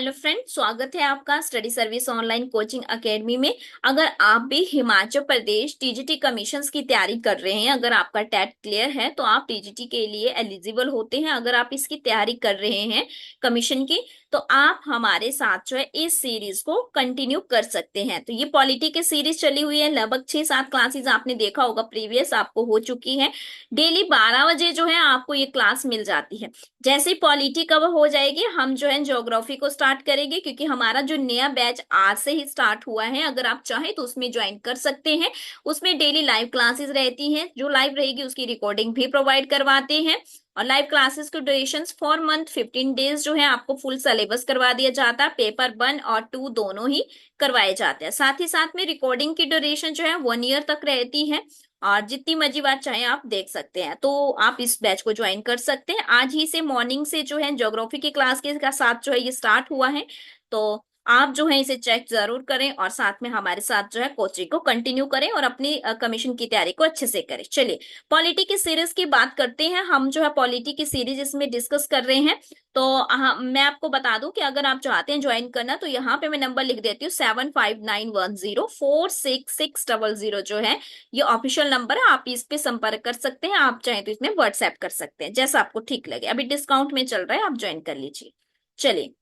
Hello friend, स्वागत है आपका study service online coaching academy में। अगर आप भी हिमाचल प्रदेश टीजीटी कमीशंस की तैयारी कर रहे हैं, अगर आपका टेट क्लियर है तो आप टीजीटी के लिए एलिजिबल होते हैं। अगर आप इसकी तैयारी कर रहे हैं कमीशन की, तो आप हमारे साथ जो है इस सीरीज को कंटिन्यू कर सकते हैं। तो ये पॉलिटी की सीरीज चली हुई है, लगभग 6-7 क्लासेस आपने देखा होगा, प्रीवियस आपको हो चुकी है। डेली 12 बजे जो है आपको ये क्लास मिल जाती है। जैसे ही पॉलिटी कवर हो जाएगी, हम जो है ज्योग्राफी को स्टार्ट करेंगे, क्योंकि हमारा जो नया बैच आज से ही स्टार्ट हुआ है। अगर आप चाहें तो उसमें ज्वाइन कर सकते हैं। उसमें डेली लाइव क्लासेस रहती हैं, जो लाइव रहेगी उसकी रिकॉर्डिंग भी प्रोवाइड करवाते हैं। और लाइव क्लासेस के ड्यूरेशन फॉर मंथ 15 डेज जो है आपको फुल सिलेबस करवा दिया जाता है। पेपर 1 और 2 दोनों ही करवाए जाते हैं। साथ ही साथ में रिकॉर्डिंग की ड्यूरेशन जो है 1 ईयर तक रहती है, और जितनी मर्जी बार चाहे आप देख सकते हैं। तो आप इस बैच को ज्वाइन कर सकते हैं। आज ही से मॉर्निंग से जो है ज्योग्राफी की क्लास के साथ जो है ये स्टार्ट हुआ है। तो आप जो है इसे चेक जरूर करें, और साथ में हमारे साथ जो है कोचिंग को कंटिन्यू करें और अपनी कमीशन की तैयारी को अच्छे से करें। चलिए, पॉलिटी की सीरीज की बात करते हैं। हम जो है पॉलिटी की सीरीज इसमें डिस्कस कर रहे हैं। तो मैं आपको बता दूं कि अगर आप चाहते हैं ज्वाइन करना, तो यहाँ पे मैं नंबर लिख देती हूँ, 7591046600 जो है ये ऑफिशियल नंबर है। आप इस पे संपर्क कर सकते हैं। आप चाहें तो इसमें व्हाट्सएप कर सकते हैं, जैसा आपको ठीक लगे। अभी डिस्काउंट में चल रहा है, आप ज्वाइन कर लीजिए। चलिए,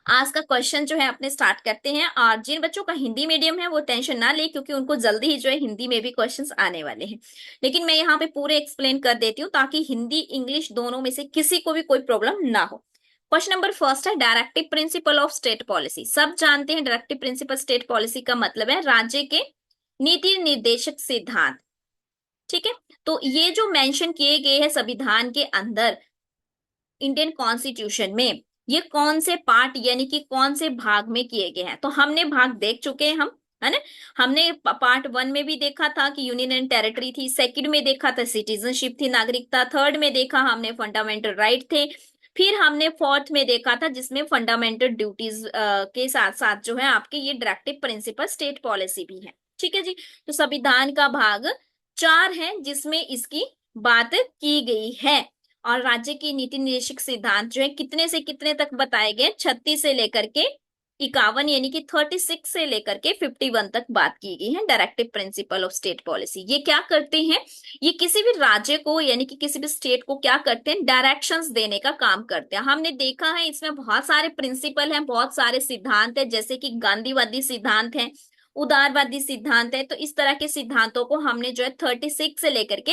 आज का क्वेश्चन जो है अपने स्टार्ट करते हैं। और जिन बच्चों का हिंदी मीडियम है वो टेंशन ना ले, क्योंकि उनको जल्दी ही जो है हिंदी में भी क्वेश्चंस आने वाले हैं। लेकिन मैं यहाँ पे पूरे एक्सप्लेन कर देती हूँ, ताकि हिंदी इंग्लिश दोनों में से किसी को भी कोई प्रॉब्लम ना हो। क्वेश्चन नंबर फर्स्ट है, directive principle of state policy. सब जानते हैं डायरेक्टिव प्रिंसिपल स्टेट पॉलिसी का मतलब है राज्य के नीति निर्देशक सिद्धांत। ठीक है, तो ये जो मेंशन किए गए हैं संविधान के अंदर, इंडियन कॉन्स्टिट्यूशन में, ये कौन से पार्ट यानी कि कौन से भाग में किए गए हैं। तो हमने भाग देख चुके हैं हम, है ना। हमने पार्ट 1 में भी देखा था कि यूनियन एंड टेरिटरी थी, सेकंड में देखा था सिटीजनशिप थी, नागरिकता, थर्ड में देखा हमने फंडामेंटल राइट थे, फिर हमने फोर्थ में देखा था जिसमें फंडामेंटल ड्यूटीज के साथ साथ जो है आपके ये डायरेक्टिव प्रिंसिपल स्टेट पॉलिसी भी है। ठीक है जी। तो संविधान का भाग 4 है जिसमें इसकी बात की गई है। और राज्य की नीति निर्देशक सिद्धांत जो है कितने से कितने तक बताए गए, 36 से लेकर के 51, यानी कि 36 से लेकर के 51 तक बात की गई है। Directive principle of state policy ये क्या करते हैं, ये किसी भी राज्य को यानी कि किसी भी स्टेट को क्या करते हैं, डायरेक्शंस देने का काम करते हैं। हमने देखा है इसमें बहुत सारे प्रिंसिपल हैं, बहुत सारे सिद्धांत है, जैसे कि गांधीवादी सिद्धांत है, उदारवादी सिद्धांत है। तो इस तरह के सिद्धांतों को हमने जो है 36 से लेकर के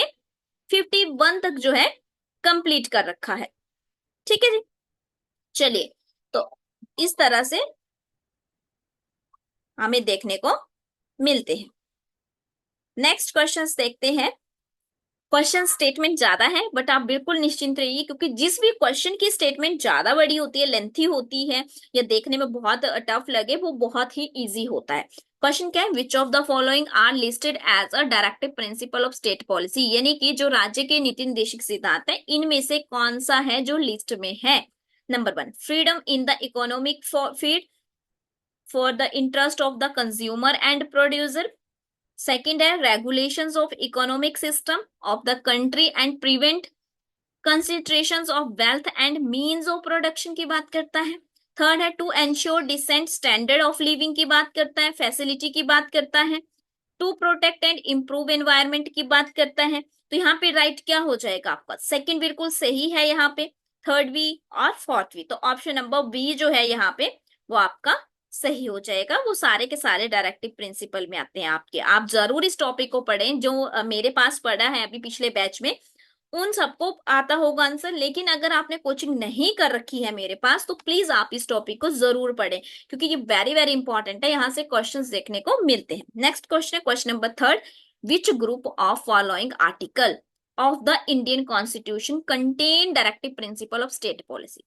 51 तक जो है कंप्लीट कर रखा है। ठीक है जी। चलिए, तो इस तरह से हमें देखने को मिलते हैं। नेक्स्ट क्वेश्चंस देखते हैं। क्वेश्चन स्टेटमेंट ज्यादा है, बट आप बिल्कुल निश्चिंत रहिए, क्योंकि जिस भी क्वेश्चन की स्टेटमेंट ज्यादा बड़ी होती है, लेंथी होती है, या देखने में बहुत टफ लगे, वो बहुत ही इजी होता है। क्वेश्चन क्या है, which of the following are listed as a directive principle of state policy, यानी कि जो राज्य के नीति निर्देशक सिद्धांत है, इनमें से कौन सा है जो लिस्ट में है। Number 1, freedom in the economic field for the interest of the consumer and producer. Second है, regulations of economic system of the country and prevent considerations of wealth and means of production की बात करता है। Third है, to ensure decent standard of living की बात करता है, फैसिलिटी की बात करता है। To protect and improve environment की बात करता है। तो यहाँ पे राइट क्या हो जाएगा आपका, सेकंड बिल्कुल सही है यहाँ पे, थर्ड भी और फोर्थ भी। तो ऑप्शन नंबर बी जो है यहाँ पे वो आपका सही हो जाएगा। वो सारे के सारे डायरेक्टिव प्रिंसिपल में आते हैं आपके। आप जरूर इस टॉपिक को पढ़ें, जो मेरे पास पढ़ा है अभी पिछले बैच में, उन सबको आता होगा आंसर। लेकिन अगर आपने कोचिंग नहीं कर रखी है मेरे पास, तो प्लीज आप इस टॉपिक को जरूर पढ़ें, क्योंकि ये वेरी वेरी इंपॉर्टेंट है। यहां से क्वेश्चंस देखने को मिलते हैं। नेक्स्ट क्वेश्चन है question number third, which group of following article of the Indian constitution contain directive principle of state policy.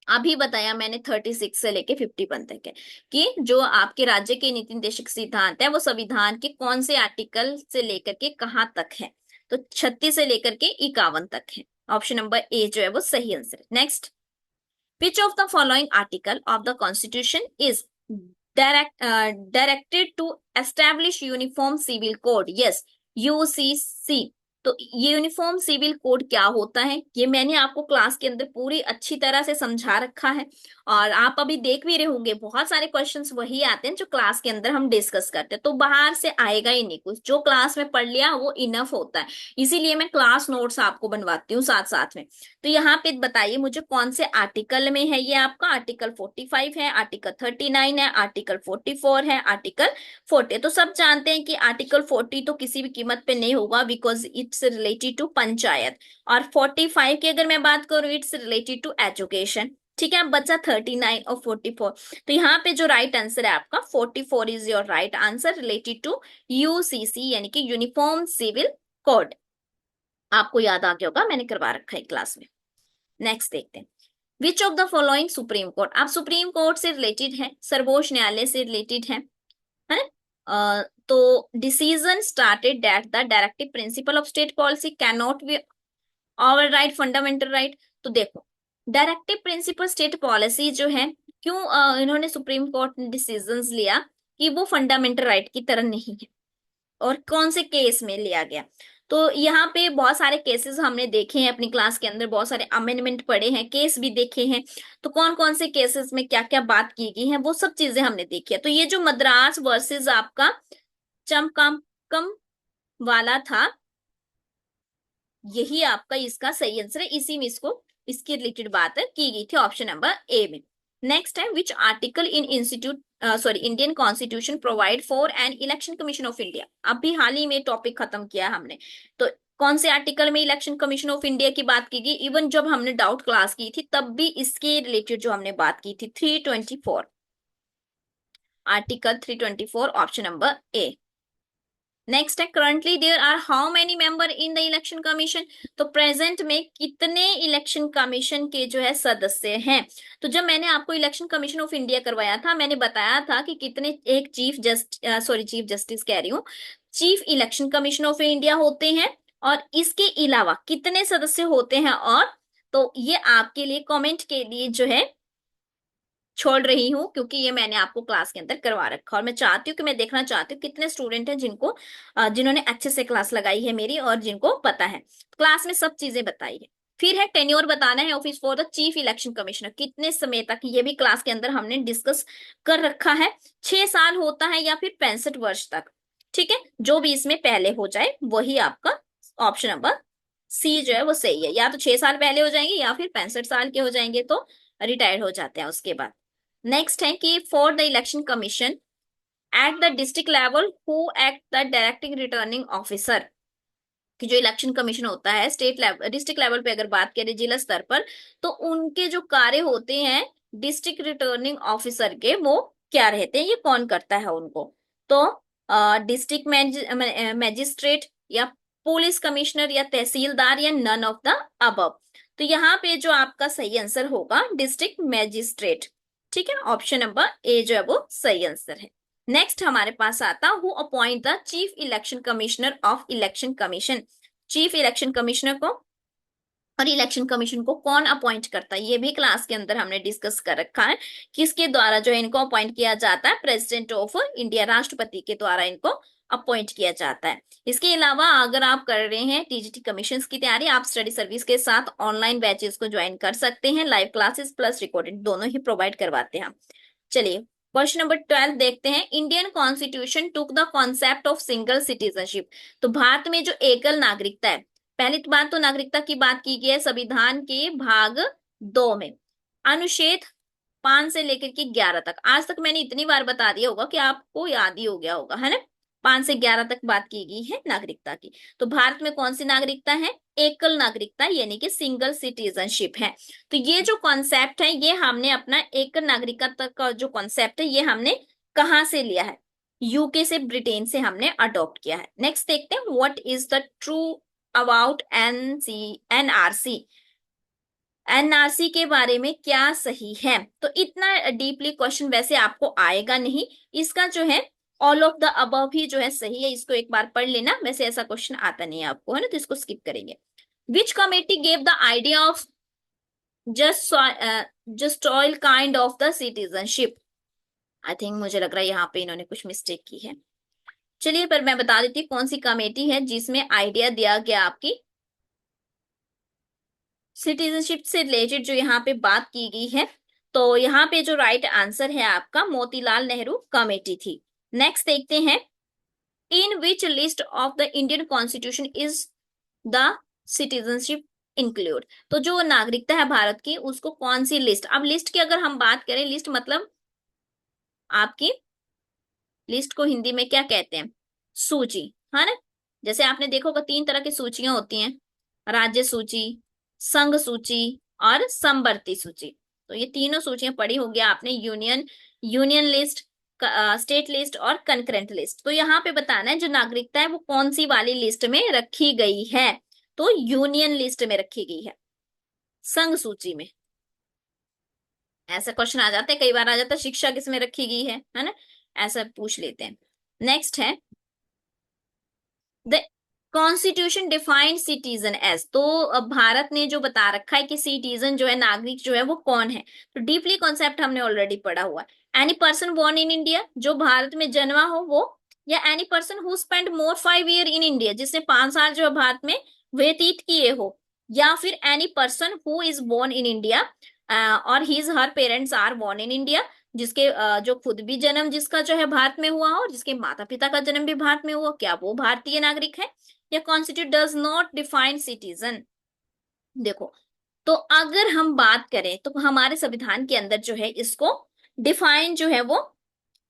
अभी बताया मैंने 36 से लेके 51 तक है, कि जो आपके राज्य के नीति निर्देशक सिद्धांत है वो संविधान के कौन से आर्टिकल से लेकर के कहां तक है। तो 36 से लेकर के 51 तक है। ऑप्शन नंबर ए जो है वो सही आंसर है। Next, which of the following article of the constitution is directed to establish uniform civil code. Yes, UCC. तो ये यूनिफॉर्म सिविल कोड क्या होता है ये मैंने आपको क्लास के अंदर पूरी अच्छी तरह से समझा रखा है, और आप अभी देख भी रहे होंगे बहुत सारे क्वेश्चंस वही आते हैं जो क्लास के अंदर हम डिस्कस करते हैं, तो बाहर से आएगा ही नहीं कुछ, जो क्लास में पढ़ लिया वो इनफ होता है। इसीलिए मैं क्लास नोट्स आपको बनवाती हूँ साथ साथ में। तो यहाँ पे बताइए मुझे कौन से आर्टिकल में है, ये आपका आर्टिकल 45 है, आर्टिकल 39 है, आर्टिकल 44 है, आर्टिकल 40। तो सब जानते हैं कि आर्टिकल 40 तो किसी भी कीमत पे नहीं होगा because it's related to panchayat, और 45 की अगर मैं बात करूं इट्स रिलेटेड टू एजुकेशन। ठीक है, अब बचा 39 और 44। तो यहाँ पे जो राइट आंसर है आपका 44 is your right answer related to UCC यानी कि यूनिफॉर्म सिविल कोड। आपको याद आ गया होगा, मैंने करवा रखा है क्लास में। नेक्स्ट देखते हैं, विच of the following supreme court. आप सुप्रीम कोर्ट से रिलेटेड है, सर्वोच्च न्यायालय से रिलेटेड है। तो decision started that the directive principle of state policy can not be over right fundamental right. तो देखो डायरेक्टिव प्रिंसिपल स्टेट पॉलिसी जो है, क्यों इन्होंने सुप्रीम कोर्ट ने डिसीजंस लिया कि वो फंडामेंटल राइट की तरह नहीं है, और कौन से केस में लिया गया। तो यहाँ पे बहुत सारे केसेस हमने देखे हैं अपनी क्लास के अंदर, बहुत सारे अमेंडमेंट पढ़े हैं, केस भी देखे हैं। तो कौन कौन से केसेस में क्या क्या बात की गई है वो सब चीजें हमने देखी है। तो ये जो मद्रास वर्सेस आपका चमकाम वाला था, यही आपका इसका सही आंसर है, इसी में इसको इसकी रिलेटेड बात की गई थी ऑप्शन नंबर ए में। नेक्स्ट है which article in institute Indian constitution provide for an election commission of India. अभी हाल ही में टॉपिक खत्म किया हमने, तो कौन से आर्टिकल में इलेक्शन कमीशन ऑफ इंडिया की बात की गई। इवन जब हमने डाउट क्लास की थी तब भी इसके रिलेटेड जो हमने बात की थी 324, article 324 option number A. Next है currently there are how many member in the election commission. तो प्रेजेंट में कितने इलेक्शन कमीशन के जो है सदस्य हैं। तो जब मैंने आपको इलेक्शन कमीशन ऑफ इंडिया करवाया था मैंने बताया था कि कितने, एक चीफ जस्टिस कह रही हूँ, chief election commission of India होते हैं, और इसके अलावा कितने सदस्य होते हैं। और तो ये आपके लिए कमेंट के लिए जो है छोड़ रही हूँ, क्योंकि ये मैंने आपको क्लास के अंदर करवा रखा, और मैं चाहती हूँ कि मैं देखना चाहती हूँ कितने स्टूडेंट हैं जिनको जिन्होंने अच्छे से क्लास लगाई है मेरी, और जिनको पता है क्लास में सब चीजें बताई है। फिर है टेन्योर बताना है office for the chief election commissioner, कितने समय तक, ये भी क्लास के अंदर हमने डिस्कस कर रखा है। 6 साल होता है या फिर 65 वर्ष तक। ठीक है, जो भी इसमें पहले हो जाए वही आपका ऑप्शन नंबर सी जो है वो सही है, या तो 6 साल पहले हो जाएंगे या फिर 65 साल के हो जाएंगे तो रिटायर्ड हो जाते हैं उसके बाद। नेक्स्ट है कि for the election commission at the district level who act the directing returning officer, कि जो इलेक्शन कमीशन होता है स्टेट लेवल डिस्ट्रिक्ट लेवल पे अगर बात करें जिला स्तर पर, तो उनके जो कार्य होते हैं डिस्ट्रिक्ट रिटर्निंग ऑफिसर के वो क्या रहते हैं, ये कौन करता है उनको। तो डिस्ट्रिक्ट मैजिस्ट्रेट या पुलिस कमिश्नर या तहसीलदार या नन ऑफ द अबव। तो यहाँ पे जो आपका सही आंसर होगा डिस्ट्रिक्ट मैजिस्ट्रेट। ठीक है, ऑप्शन नंबर ए जो है वो सही आंसर है। नेक्स्ट हमारे पास आता who appoint the chief election commissioner of election commission. Chief election commissioner को और इलेक्शन कमीशन को कौन अपॉइंट करता है, ये भी क्लास के अंदर हमने डिस्कस कर रखा है। किसके द्वारा जो है इनको अपॉइंट किया जाता है, प्रेसिडेंट ऑफ इंडिया, राष्ट्रपति के द्वारा इनको अपॉइंट किया जाता है। इसके अलावा अगर आप कर रहे हैं टीजीटी कमीशन की तैयारी, आप स्टडी सर्विस के साथ ऑनलाइन बैचेस को ज्वाइन कर सकते हैं, लाइव क्लासेस प्लस रिकॉर्डेड दोनों ही प्रोवाइड करवाते हैं हम। चलिए क्वेश्चन नंबर 12 देखते हैं, Indian constitution took the concept of single citizenship. तो भारत में जो एकल नागरिकता है, पहली बात तो नागरिकता की बात की गई है संविधान के भाग 2 में, अनुच्छेद 5 से लेकर के 11 तक। आज तक मैंने इतनी बार बता दिया होगा कि आपको याद ही हो गया होगा, है ना। 5 से 11 तक बात की गई है नागरिकता की। तो भारत में कौन सी नागरिकता है, एकल नागरिकता यानी कि सिंगल सिटीजनशिप है। तो ये जो कॉन्सेप्ट है ये हमने अपना एकल नागरिकता का जो कॉन्सेप्ट है ये हमने कहाँ से लिया है, यूके से, ब्रिटेन से हमने अडॉप्ट किया है। नेक्स्ट देखते हैं what is the true about NRC. NRC के बारे में क्या सही है। तो इतना डीपली क्वेश्चन वैसे आपको आएगा नहीं, इसका जो है ऑल ऑफ द अबव ही जो है सही है, इसको एक बार पढ़ लेना, वैसे ऐसा क्वेश्चन आता नहीं है आपको, है ना, तो इसको स्किप करेंगे। विच committee gave the idea of just oil kind of the citizenship. I think मुझे लग रहा है यहाँ पे इन्होंने कुछ मिस्टेक की है। चलिए पर मैं बता देती हूँ कौन सी कमेटी है जिसमें आइडिया दिया गया आपकी सिटीजनशिप से रिलेटेड, जो यहाँ पे बात की गई है। तो यहाँ पे जो राइट आंसर है आपका मोतीलाल नेहरू कमेटी थी। नेक्स्ट देखते हैं, in which list of the Indian constitution is the citizenship include. तो जो नागरिकता है भारत की, उसको कौन सी लिस्ट, अब लिस्ट की अगर हम बात करें, लिस्ट मतलब आपकी, लिस्ट को हिंदी में क्या कहते हैं, सूची, है ना। जैसे आपने देखा होगा 3 तरह की सूचियां होती हैं, राज्य सूची, संघ सूची और समवर्ती सूची। तो ये तीनों सूचियां पढ़ी होगी आपने, union, union list, state list और कंकरेंट लिस्ट। तो यहाँ पे बताना है जो नागरिकता है वो कौन सी वाली लिस्ट में रखी गई है। तो यूनियन लिस्ट में रखी गई है, संघ सूची में। ऐसा क्वेश्चन आ जाता है, कई बार आ जाता है शिक्षा किस में रखी गई है ना, ऐसा पूछ लेते हैं। नेक्स्ट है, the constitution defined citizen as. तो अब भारत ने जो बता रखा है कि सिटीजन जो है, नागरिक जो है वो कौन है, तो डीपली कॉन्सेप्ट हमने ऑलरेडी पढ़ा हुआ है। Any person born in India, जो भारत में जन्मा हो वो, या any person who spend more 5 year in India, जिसने 5 साल जो है भारत में व्यतीत किए हो, या फिर any person who is born in India और his her parents are born in India, जिसके जो खुद भी जन्म जिसका जो है भारत में हुआ हो और जिसके माता पिता का जन्म भी भारत में हुआ, क्या वो भारतीय नागरिक है। या constitute does not define citizen. देखो, तो अगर हम बात करें तो हमारे संविधान के अंदर जो है इसको डिफाइन जो है वो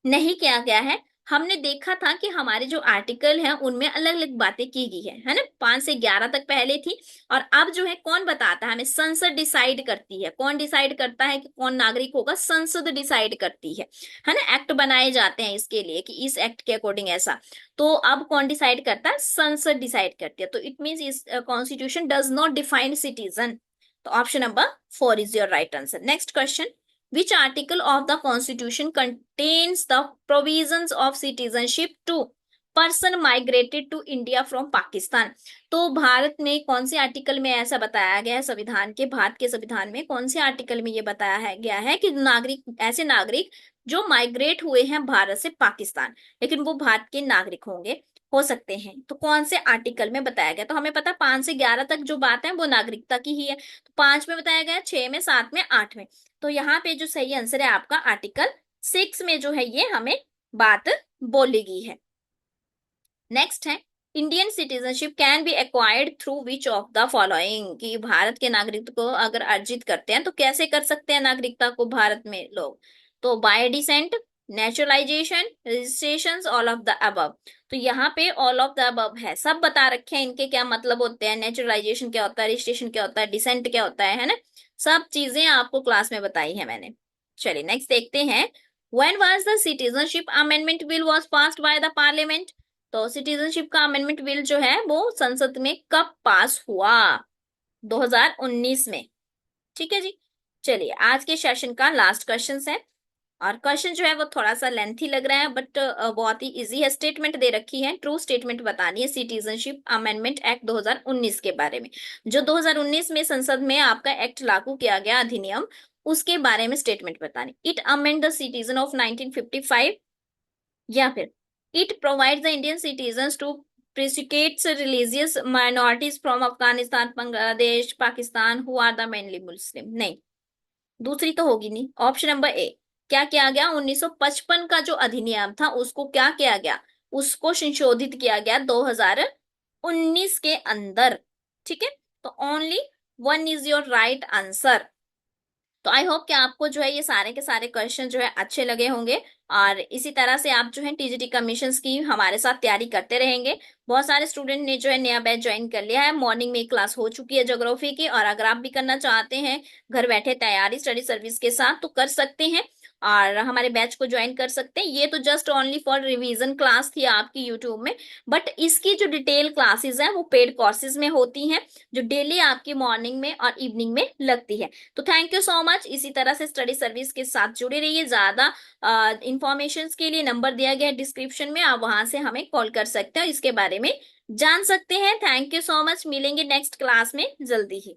नहीं किया गया है। हमने देखा था कि हमारे जो आर्टिकल हैं उनमें अलग अलग बातें की गई है ना, 5 से 11 तक पहले थी। और अब जो है कौन बताता है हमें, संसद डिसाइड करती है। कौन डिसाइड करता है कि कौन नागरिक होगा, संसद डिसाइड करती है ना। एक्ट बनाए जाते हैं इसके लिए कि इस एक्ट के अकॉर्डिंग ऐसा। तो अब कौन डिसाइड करता है, संसद डिसाइड करती है। तो इट मीन इस constitution does not define citizen. तो option number 4 is your right answer. Next question, which article of the constitution contains the provisions of citizenship to person migrated to India from Pakistan। तो भारत में कौन से article में ऐसा बताया गया है, संविधान के, भारत के संविधान में कौन से आर्टिकल में ये बताया है गया है कि नागरिक, ऐसे नागरिक जो माइग्रेट हुए हैं भारत से पाकिस्तान, लेकिन वो भारत के नागरिक होंगे, हो सकते हैं, तो कौन से आर्टिकल में बताया गया। तो हमें पता 5 से 11 तक जो बात है वो नागरिकता की ही है। तो 5 में बताया गया, 6 में, 7 में, 8 में। तो यहाँ पे जो सही आंसर है आपका आर्टिकल 6 में जो है ये हमें बात बोली गई है। नेक्स्ट है, Indian citizenship can be acquired through which of the following. कि भारत के नागरिकता को अगर अर्जित करते हैं तो कैसे कर सकते हैं नागरिकता को भारत में लोग। तो bye decent, naturalisation, registration, all of the above. तो यहाँ पे ऑल ऑफ द अबव है, सब बता रखे हैं इनके क्या मतलब होते हैं, नेचुरलाइजेशन क्या होता है, रजिस्ट्रेशन क्या होता है, डिसेंट क्या होता है ना। सब चीजें आपको क्लास में बताई है मैंने। चलिए नेक्स्ट देखते हैं, when was the citizenship amendment bill was passed by the parliament. तो सिटीजनशिप का अमेंडमेंट बिल जो है वो संसद में कब पास हुआ, 2019 में। ठीक है जी। चलिए आज के सेशन का लास्ट क्वेश्चन है, और क्वेश्चन जो है वो थोड़ा सा लेंथी लग रहा है बट बहुत ही इजी है। स्टेटमेंट दे रखी है, ट्रू स्टेटमेंट बतानी है सिटीजनशिप अमेंडमेंट एक्ट 2019 के बारे में। जो 2019 में संसद में आपका एक्ट लागू किया गया, अधिनियम, उसके बारे में स्टेटमेंट बतानी। It amend the citizen of 1955, या फिर it provide the Indian citizen to prosecute religious minorities from Afghanistan, Bangladesh, Pakistan who are the mainly Muslim. नहीं, दूसरी तो होगी नहीं। ऑप्शन नंबर ए, क्या किया गया, 1955 का जो अधिनियम था उसको क्या किया गया, उसको संशोधित किया गया 2019 के अंदर। ठीक है, तो only 1 is your right answer. तो आई होप कि आपको जो है ये सारे के सारे क्वेश्चन जो है अच्छे लगे होंगे, और इसी तरह से आप जो है टीजीटी कमीशंस की हमारे साथ तैयारी करते रहेंगे। बहुत सारे स्टूडेंट ने जो है नया बैच ज्वाइन कर लिया है, मॉर्निंग में क्लास हो चुकी है ज्योग्राफी की, और अगर आप भी करना चाहते हैं घर बैठे तैयारी स्टडी सर्विस के साथ तो कर सकते हैं, और हमारे बैच को ज्वाइन कर सकते हैं। ये तो just only for revision class थी आपकी यूट्यूब में, बट इसकी जो डिटेल क्लासेस हैं वो पेड कोर्सेज में होती हैं, जो डेली आपकी मॉर्निंग में और इवनिंग में लगती है। तो थैंक यू सो मच। इसी तरह से स्टडी सर्विस के साथ जुड़े रहिए। ज्यादा इंफॉर्मेशन के लिए नंबर दिया गया है डिस्क्रिप्शन में, आप वहां से हमें कॉल कर सकते हैं, इसके बारे में जान सकते हैं। थैंक यू सो मच, मिलेंगे नेक्स्ट क्लास में जल्दी ही।